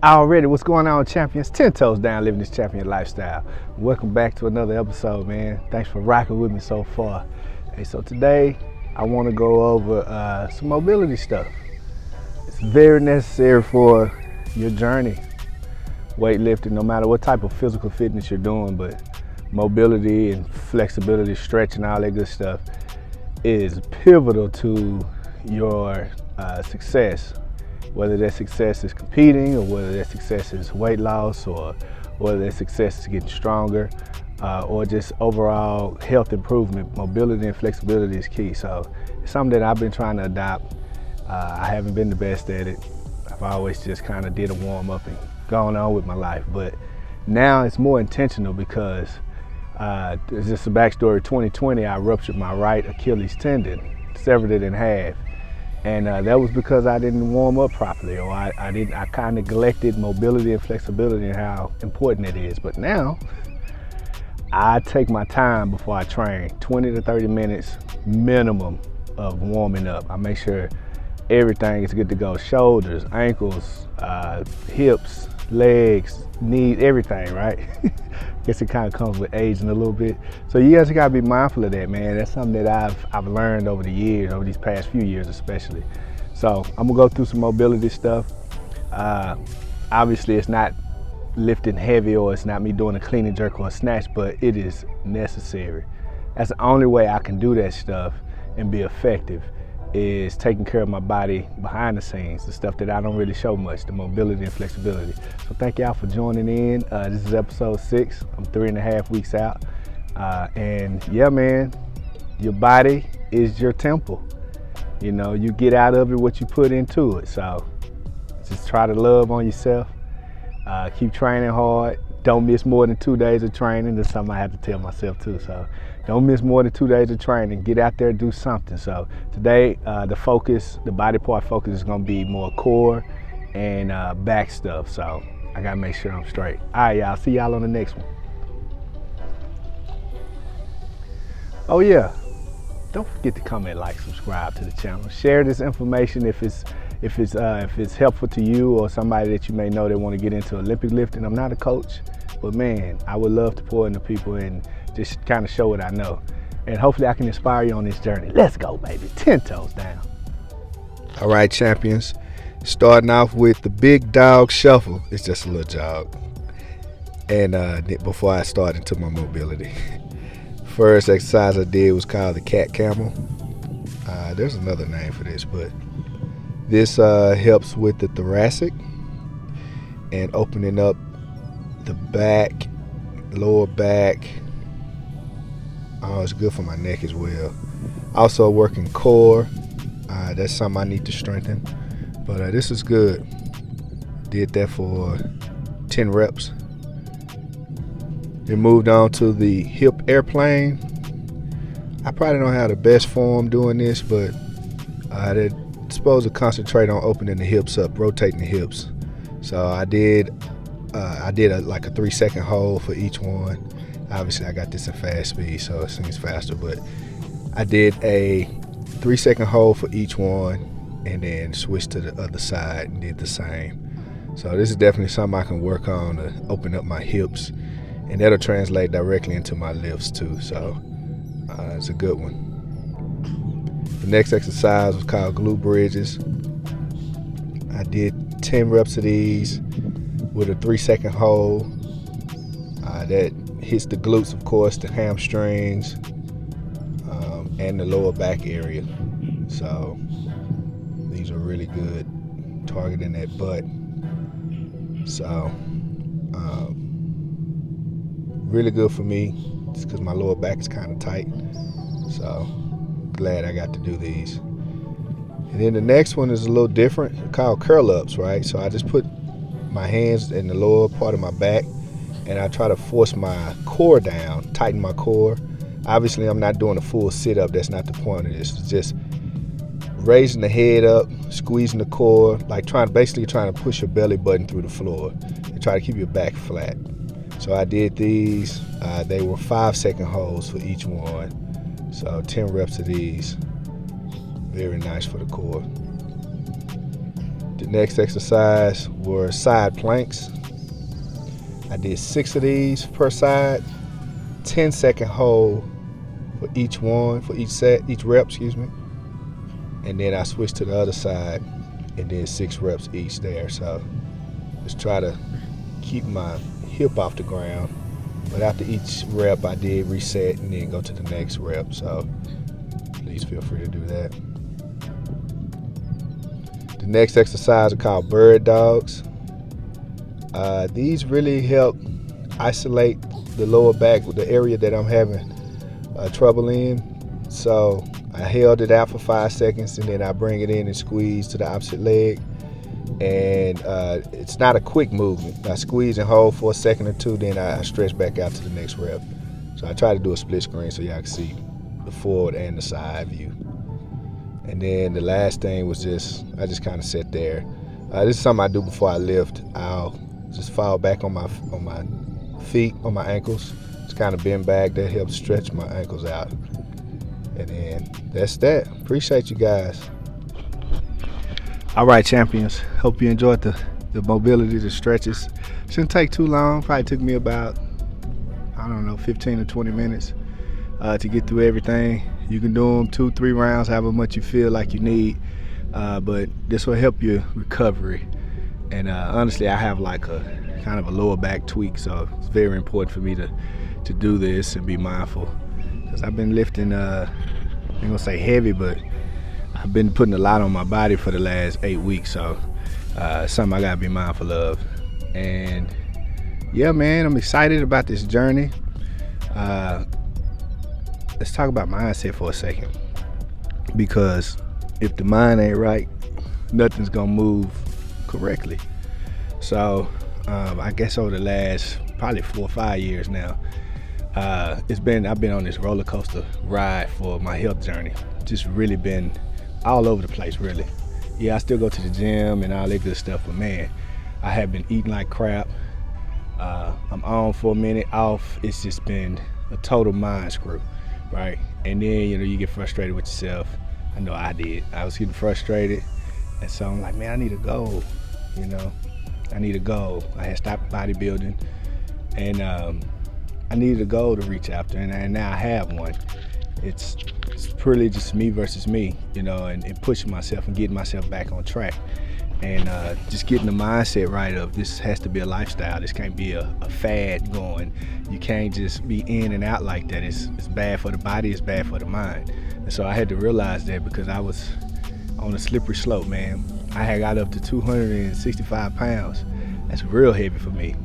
Already, what's going on, champions? 10 toes down, living this champion lifestyle. Welcome back to another episode, man. Thanks for rocking with me so far. Hey, so today I want to go over some mobility stuff. It's very necessary for your journey, weightlifting, no matter what type of physical fitness you're doing, but mobility and flexibility, stretching, all that good stuff is pivotal to your success. Whether that success is competing, or whether that success is weight loss, or whether that success is getting stronger, or just overall health improvement, mobility and flexibility is key. So it's something that I've been trying to adopt. I haven't been the best at it. I've always just kind of did a warm up and gone on with my life. But now it's more intentional because it's just a backstory. 2020, I ruptured my right Achilles tendon, severed it in half. And that was because I didn't warm up properly, or I kind of neglected mobility and flexibility and how important it is. But now, I take my time before I train, 20 to 30 minutes minimum of warming up. I make sure everything is good to go, shoulders, ankles, hips, legs, knees, everything, right? Guess it kind of comes with aging a little bit. So you guys gotta be mindful of that, man. That's something that I've learned over the years, over these past few years especially. So I'm gonna go through some mobility stuff. Obviously it's not lifting heavy, or it's not me doing a clean and jerk or a snatch, but it is necessary. That's the only way I can do that stuff and be effective, is taking care of my body behind the scenes, the stuff that I don't really show much, the mobility and flexibility. So thank y'all for joining in. This is episode 6. I'm 3.5 weeks out. And yeah, man, your body is your temple. You know, you get out of it what you put into it. So just try to love on yourself. Keep training hard. Don't miss more than 2 days of training. That's something I have to tell myself too. So don't miss more than 2 days of training. Get out there and do something. So today, the body part focus is gonna be more core and back stuff. So I gotta make sure I'm straight. All right, y'all. See y'all on the next one. Oh yeah, don't forget to comment, like, subscribe to the channel. Share this information if it's helpful to you or somebody that you may know that want to get into Olympic lifting. I'm not a coach, but man, I would love to pour into people and just kind of show what I know. And hopefully I can inspire you on this journey. Let's go, baby. 10 toes down. All right, champions. Starting off with the big dog shuffle. It's just a little jog. And before I start into my mobility. First exercise I did was called the cat camel. There's another name for this, but this helps with the thoracic and opening up the back, lower back. Oh, it's good for my neck as well. Also working core. That's something I need to strengthen. But this is good. Did that for 10 reps. Then moved on to the hip airplane. I probably don't have the best form doing this, but they're supposed to concentrate on opening the hips up, rotating the hips. So I did like a 3-second hold for each one. Obviously I got this in fast speed, so it seems faster, but I did a 3-second hold for each one and then switched to the other side and did the same. So this is definitely something I can work on to open up my hips, and that'll translate directly into my lifts too. So it's a good one. The next exercise was called glute bridges. I did 10 reps of these with a 3-second hold. That hits the glutes, of course, the hamstrings, and the lower back area. So these are really good, targeting that butt. So really good for me, just because my lower back is kind of tight. So glad I got to do these. And then the next one is a little different, called curl ups, right? So I just put my hands in the lower part of my back and I try to force my core down, tighten my core. Obviously I'm not doing a full sit up, that's not the point of this. It's just raising the head up, squeezing the core, like basically trying to push your belly button through the floor and try to keep your back flat. So I did these, they were 5-second holds for each one. So 10 reps of these, very nice for the core. The next exercise were side planks. I did 6 of these per side, 10-second hold for each one, for each set, each rep, and then I switched to the other side and did 6 reps each there. So just try to keep my hip off the ground, but after each rep I did reset and then go to the next rep, so please feel free to do that. The next exercise are called bird dogs. These really help isolate the lower back, the area that I'm having trouble in. So I held it out for 5 seconds and then I bring it in and squeeze to the opposite leg. And it's not a quick movement. I squeeze and hold for a second or two, then I stretch back out to the next rep. So I try to do a split screen so y'all can see the forward and the side view. And then the last thing was I just kind of sit there. This is something I do before I lift. I'll just fall back on my feet, on my ankles. Just kind of bend back. That helps stretch my ankles out. And then that's that. Appreciate you guys. All right, champions. Hope you enjoyed the mobility, the stretches. Shouldn't take too long. Probably took me about, 15 or 20 minutes to get through everything. You can do them 2-3 rounds, however much you feel like you need. But this will help your recovery. And honestly, I have like a kind of a lower back tweak, so it's very important for me to do this and be mindful. Because I've been lifting, I ain't gonna say heavy, but I've been putting a lot on my body for the last 8 weeks, so something I gotta be mindful of. And yeah, man, I'm excited about this journey. Let's talk about mindset for a second, because if the mind ain't right, nothing's gonna move correctly. So I guess over the last probably 4 or 5 years now, I've been on this roller coaster ride for my health journey. Just really been all over the place, really. Yeah, I still go to the gym and all that good stuff, but man, I have been eating like crap. I'm on for a minute, off. It's just been a total mind screw, right? And then, you get frustrated with yourself. I know I did. I was getting frustrated, and so I'm like, man, I need a goal, I need a goal. I had stopped bodybuilding, and I needed a goal to reach after, and now I have one. It's purely just me versus me, and pushing myself and getting myself back on track. And just getting the mindset right of this has to be a lifestyle. This can't be a fad going. You can't just be in and out like that. It's bad for the body, it's bad for the mind. And so I had to realize that, because I was on a slippery slope, man. I had got up to 265 pounds. That's real heavy for me.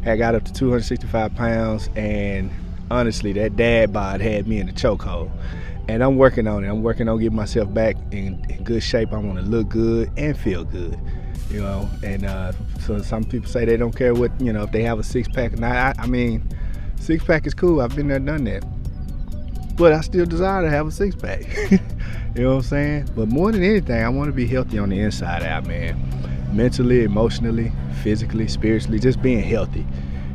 I got up to 265 pounds, and honestly, that dad bod had me in the chokehold. And I'm working on it. I'm working on getting myself back in good shape. I want to look good and feel good, And so some people say they don't care what, if they have a six-pack. Now, I mean, six-pack is cool. I've been there, done that. But I still desire to have a six-pack. You know what I'm saying? But more than anything, I want to be healthy on the inside out, man. Mentally, emotionally, physically, spiritually, just being healthy,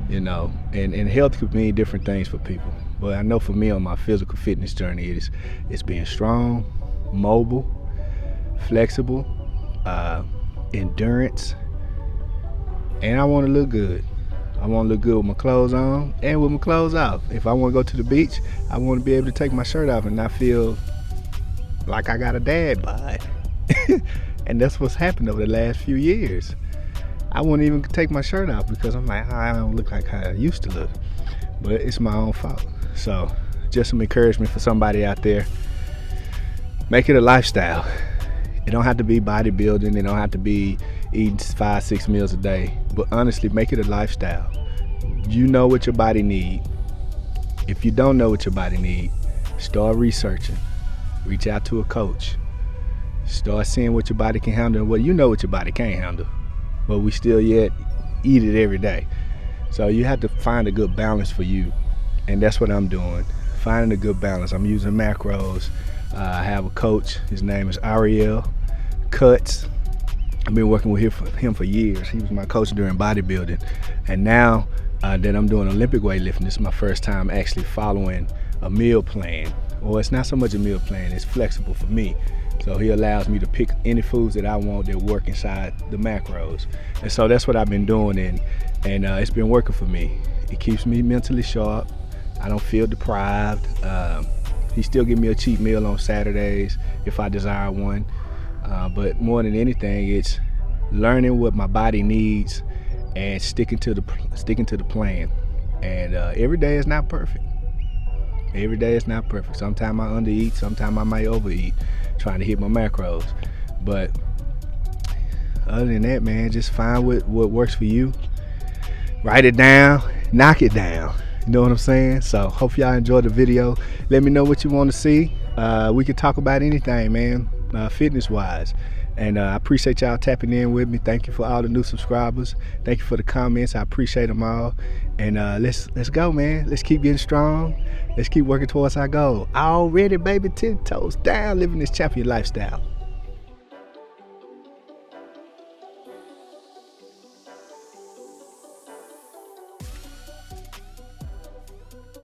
And health could mean different things for people. But I know for me on my physical fitness journey, it's being strong, mobile, flexible, endurance, and I want to look good. I want to look good with my clothes on and with my clothes off. If I want to go to the beach, I want to be able to take my shirt off and not feel like I got a dad bod. And that's what's happened over the last few years. I won't even take my shirt off because I'm like, I don't look like how I used to look. But it's my own fault. So just some encouragement for somebody out there. Make it a lifestyle. It don't have to be bodybuilding. It don't have to be eating 5-6 meals a day. But honestly, make it a lifestyle. You know what your body needs. If you don't know what your body needs, start researching. Reach out to a coach. Start seeing what your body can handle and what you know what your body can't handle. But we still yet eat it every day. So you have to find a good balance for you. And that's what I'm doing. Finding a good balance. I'm using macros. I have a coach. His name is Ariel Cuts. I've been working with him for years. He was my coach during bodybuilding. And now that I'm doing Olympic weightlifting, this is my first time actually following a meal plan. Or it's not so much a meal plan, it's flexible for me. So he allows me to pick any foods that I want that work inside the macros. And so that's what I've been doing, and it's been working for me. It keeps me mentally sharp. I don't feel deprived. He still give me a cheat meal on Saturdays if I desire one. But more than anything, it's learning what my body needs and sticking to the plan. And every day is not perfect. Every day is not perfect. Sometimes I undereat, sometimes I might overeat, trying to hit my macros. But other than that, man, just find what works for you. Write it down, knock it down. You know what I'm saying? So hope y'all enjoyed the video. Let me know what you want to see. We can talk about anything, man, fitness wise. And I appreciate y'all tapping in with me. Thank you for all the new subscribers. Thank you for the comments. I appreciate them all. And let's go, man. Let's keep getting strong. Let's keep working towards our goal. Already, baby, 10 toes down, living this champion lifestyle.